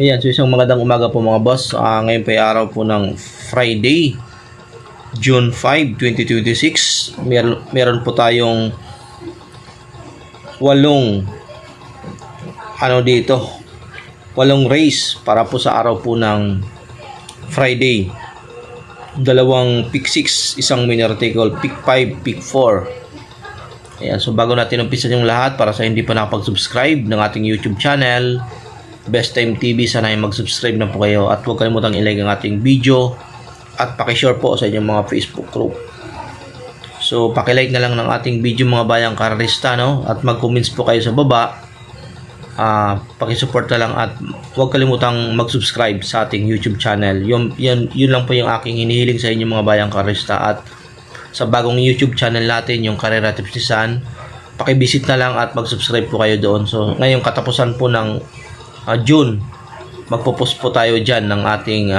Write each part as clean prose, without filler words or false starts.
Ayan, so isang magandang umaga po mga boss. Ngayon pa ay araw po ng Friday, June 5, 2026. Meron po tayong 8 race para po sa araw po ng Friday. 2 pick 6, isang winner take all, pick 5, pick 4. Ayan, so bago natin umpisan yung lahat, para sa hindi pa nakapag-subscribe ng ating YouTube channel, Best Time TV, sana ay mag-subscribe na po kayo at huwag kalimutang i-like ang ating video at pakishare po sa inyong mga Facebook group. So pakilike na lang ng ating video mga bayang karerista, no? At mag-comments po kayo sa baba. Pakisupport na lang at huwag kalimutang mag-subscribe sa ating YouTube channel. Yun lang po yung aking hinihiling sa inyong mga bayang karerista. At sa bagong YouTube channel natin, yung Karera Tips ni San, pakivisit na lang at mag-subscribe po kayo doon. So ngayong katapusan po ng June, magpo-post po tayo dyan ng ating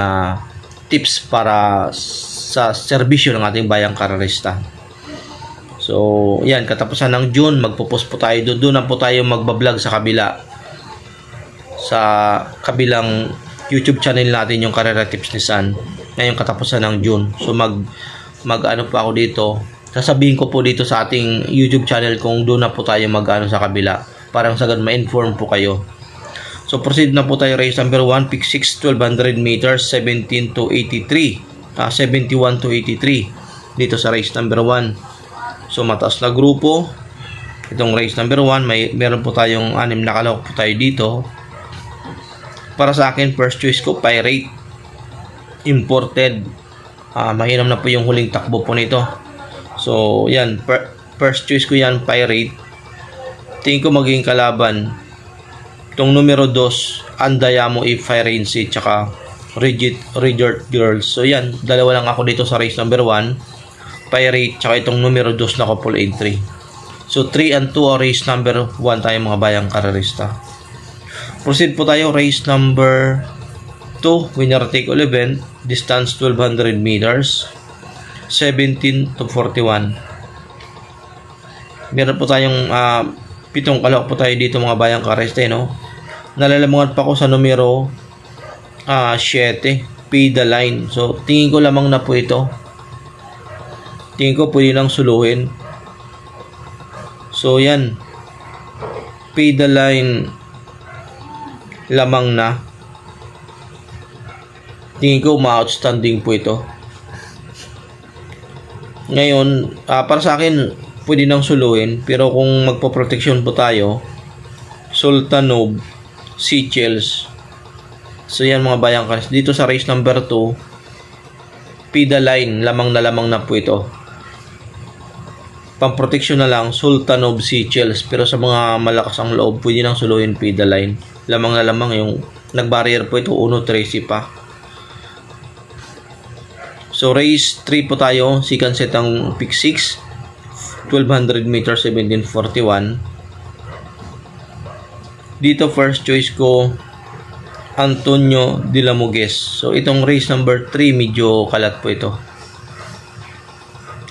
tips para sa serbisyo ng ating bayang karerista. So yan, katapusan ng June, magpo-post po tayo doon. Doon na po tayo magbablog sa kabilang YouTube channel natin, yung Karera Tips ni San, ngayong katapusan ng June. So mag-ano po ako dito, sasabihin ko po dito sa ating YouTube channel kung doon na po tayo mag-ano sa kabila, parang sagad ma-inform po kayo. So proceed na po tayo. Race number 1, pick 6, 1200 meters, 71 to 83 dito sa race number 1. So mataas na grupo itong race number 1. Meron po tayong 6 na kalahok po tayo dito. Para sa akin, first choice ko Pirate imported. Mahinam na po yung huling takbo po nito. So yan, first choice ko yan, Pirate. Tingin ko magiging kalaban itong numero 2, Andayamo A Firenze, tsaka Rigid Girls. So yan, dalawa lang ako dito sa race number 1, Pirate, tsaka itong numero 2 na couple entry. So 3 and 2 race number 1 tayo mga bayang karerista. Proceed po tayo. Race number 2, winner take all event, distance 1200 meters, 17 to 41. Meron po tayong 7 kalahok po tayo dito mga bayang karerista, no? Nalalamangan pa ko sa numero 7, pay the line. So tingin ko lamang na po ito. Tingin ko pwede lang suluhin. So yan, pay the line lamang na. Tingin ko ma-outstanding po ito. Ngayon, para sa akin pwede nang suluhin, pero kung magpo-protection po tayo, Sultanov, Seychelles. So yan mga bayang kares, dito sa race number 2, pay the line, lamang na po ito. Pang protection na lang, Sultanov, Seychelles. Pero sa mga malakas ang loob, pwede nang suluhin, pay the line, lamang yung nag-barrier po ito, 1-13 pa. So race 3 po tayo, second set ang pick 6, 1200 meters, 1741. Dito first choice ko, Antonio de la Muguez. So itong race number 3, medyo kalat po ito.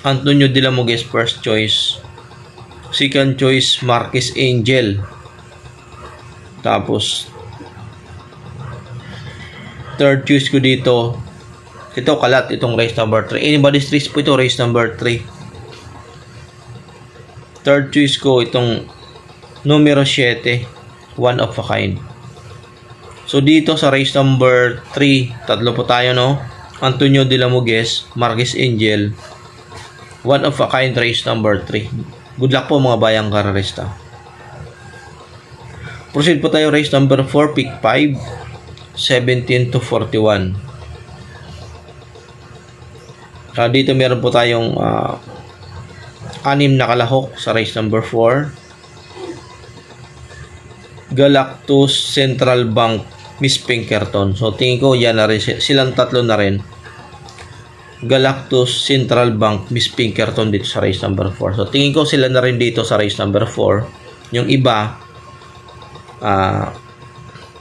Antonio de la Muguez first choice. Second choice, Marquez Angel. Tapos third choice ko dito, ito kalat, itong race number 3. Anybody's race po ito, race number 3. Third choice ko, itong numero 7, one of a kind. So dito sa race number 3, tatlo po tayo, no? Antonio de la Muguez, Marquez Angel, one of a kind, race number 3. Good luck po mga bayang karerista. Proceed po tayo. Race number 4, pick 5, 17 to 41. Dito meron po tayong 6 na kalahok sa race number 4. Galactus, Central Bank, Miss Pinkerton. So tingin ko yan na rin, silang tatlo na rin. Galactus, Central Bank, Miss Pinkerton dito sa race number 4. So tingin ko sila na rin dito sa race number 4. Yung iba,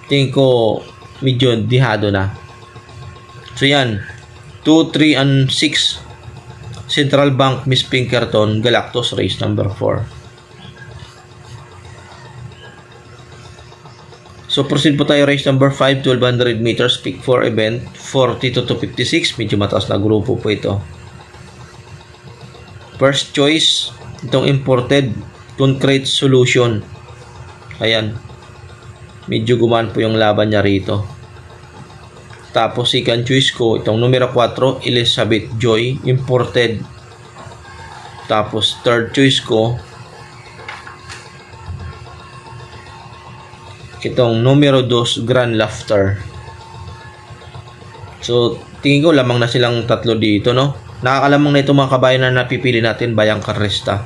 tingin ko medyo dihado na. So yan, 2, 3, and 6, Central Bank, Miss Pinkerton, Galactus, race number 4. So proceed po tayo race number 5, 1200 meters, pick 4 event, 42 to 56. Medyo mataas na grupo po ito. First choice, itong imported concrete solution. Ayan. Medyo gumaan po yung laban niya rito. Tapos second choice ko, itong numero 4, Elizabeth Joy, imported. Tapos third choice ko, itong numero 2, Grand Laughter. So, tingin ko lamang na silang tatlo dito, no? Nakakalamang na itong mga kabayan na napipili natin, Bayang Carresta.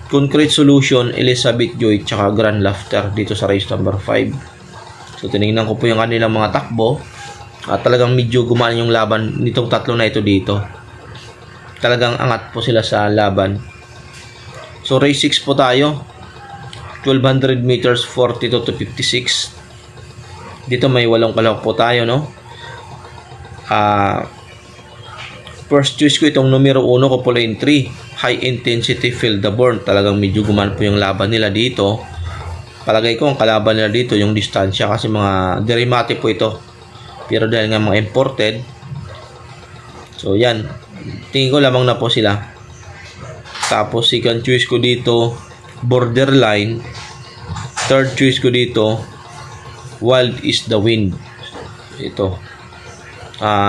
Concrete Solution, Elizabeth Joy, tsaka Grand Laughter dito sa race number 5. So, tinignan ko po yung kanilang mga takbo. At talagang medyo gumaan yung laban nitong tatlo na ito dito. Talagang angat po sila sa laban. So, race 6 po tayo. 1200 meters, 42 to 56. Dito may 8 kalahok po tayo, no? First choice ko itong numero 1, Couple Lane 3, High Intensity Field the Burn. Talagang medyo gumaan po yung laban nila dito. Palagay ko ang kalaban nila dito yung distansya kasi mga derivate po ito. Pero dahil nga mga imported. So yan. Tingin ko lamang na po sila. Tapos second choice ko dito, Borderline. Third choice ko dito, Wild is the Wind. Ito.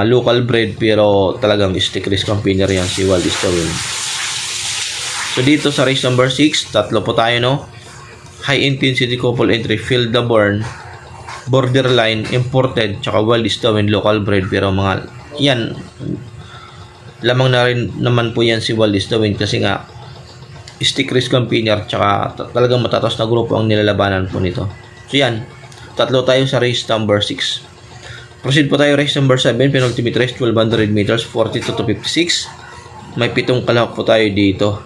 Local bred pero talagang stick race campaigner yan si Wild is the Wind. So dito sa race number 6, tatlo po tayo, no? High Intensity Couple Entry, Field the Burn, Borderline, imported, tsaka Wild is the Wind, local bred. Pero mga, yan, lamang na rin naman po yan si Wild is the Wind kasi nga, stick race campaigner, tsaka talagang matatas na grupo ang nilalabanan po nito. So yan, tatlo tayo sa race number 6. Proceed po tayo race number 7, penultimate race, 1200 meters, 42 to 56. May 7 kalahok po tayo dito.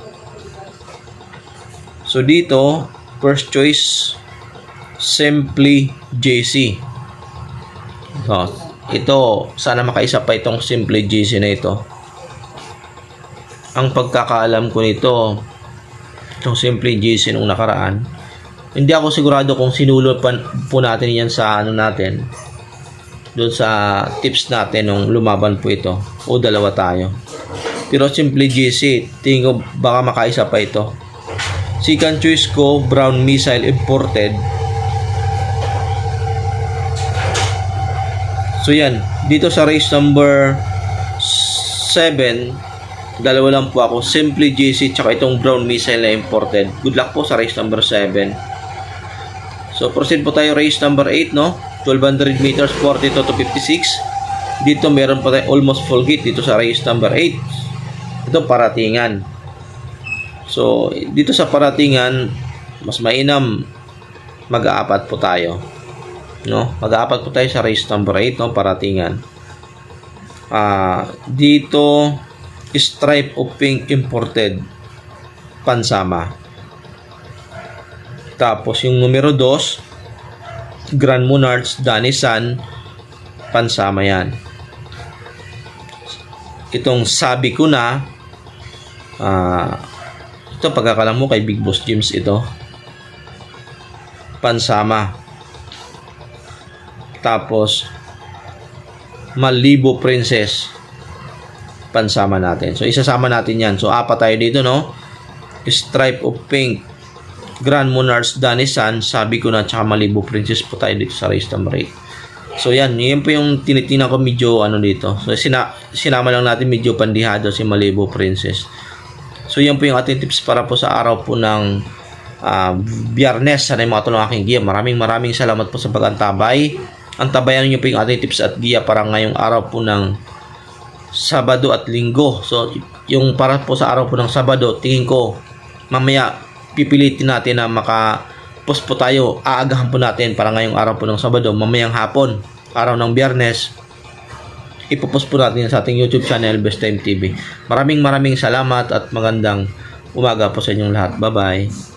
So dito, first choice, Simply JC. So, ito, sana makaisa pa itong Simply JC na ito. Ang pagkakaalam ko nito, itong Simply JC nung nakaraan, hindi ako sigurado kung sinulot po natin yan sa ano natin, doon sa tips natin nung lumaban po ito, o dalawa tayo. Pero Simply JC, tingin ko baka makaisa pa ito. Second choice ko, Brown Missile, imported. So yan, dito sa race number 7, dalawa lang po ako, Simply JC tsaka itong Brown Missile na imported. Good luck po sa race number 7. So proceed po tayo race number 8, no? 1200 meters, 42 to 56. Dito meron pa tayo almost full gate dito sa race number 8. Ito paratingan. So dito sa paratingan, mas mainam mag-aapat po tayo, no? Mag-aapat po tayo sa race number 8, no? Paratingan. Dito Stripe of Pink, imported, pansama. Tapos yung numero 2, Grand Monarchs, Danisan, pansama yan. Itong sabi ko na, ito pagkakalam mo kay Big Boss James ito, pansama. Tapos Malibu Princess, pansama natin. So isasama natin yan. So apat tayo dito, no? Stripe of Pink, Grand Monarchs, Danisan, sabi ko na, tsaka Malibu Princess po tayo dito sa race number 8. So yan, yun po yung tinitingnan ko medyo ano dito. So sinama lang natin medyo pandihado si Malibu Princess. So yan po yung ating tips para po sa araw po ng Biyernes. Sana yung mga tulong aking giya. Maraming salamat po sa pag-antabay. Antabayan niyo po yung ating tips at giya para ngayong araw po ng Sabado at Linggo. So yung para po sa araw po ng Sabado, tingin ko mamaya pipilitin natin na maka-post po tayo. Aagahan po natin para ngayong araw po ng Sabado, mamayang hapon, araw ng Biyernes, ipopost po natin sa ating YouTube channel, Best Time TV. Maraming salamat at magandang umaga po sa inyong lahat. Bye-bye.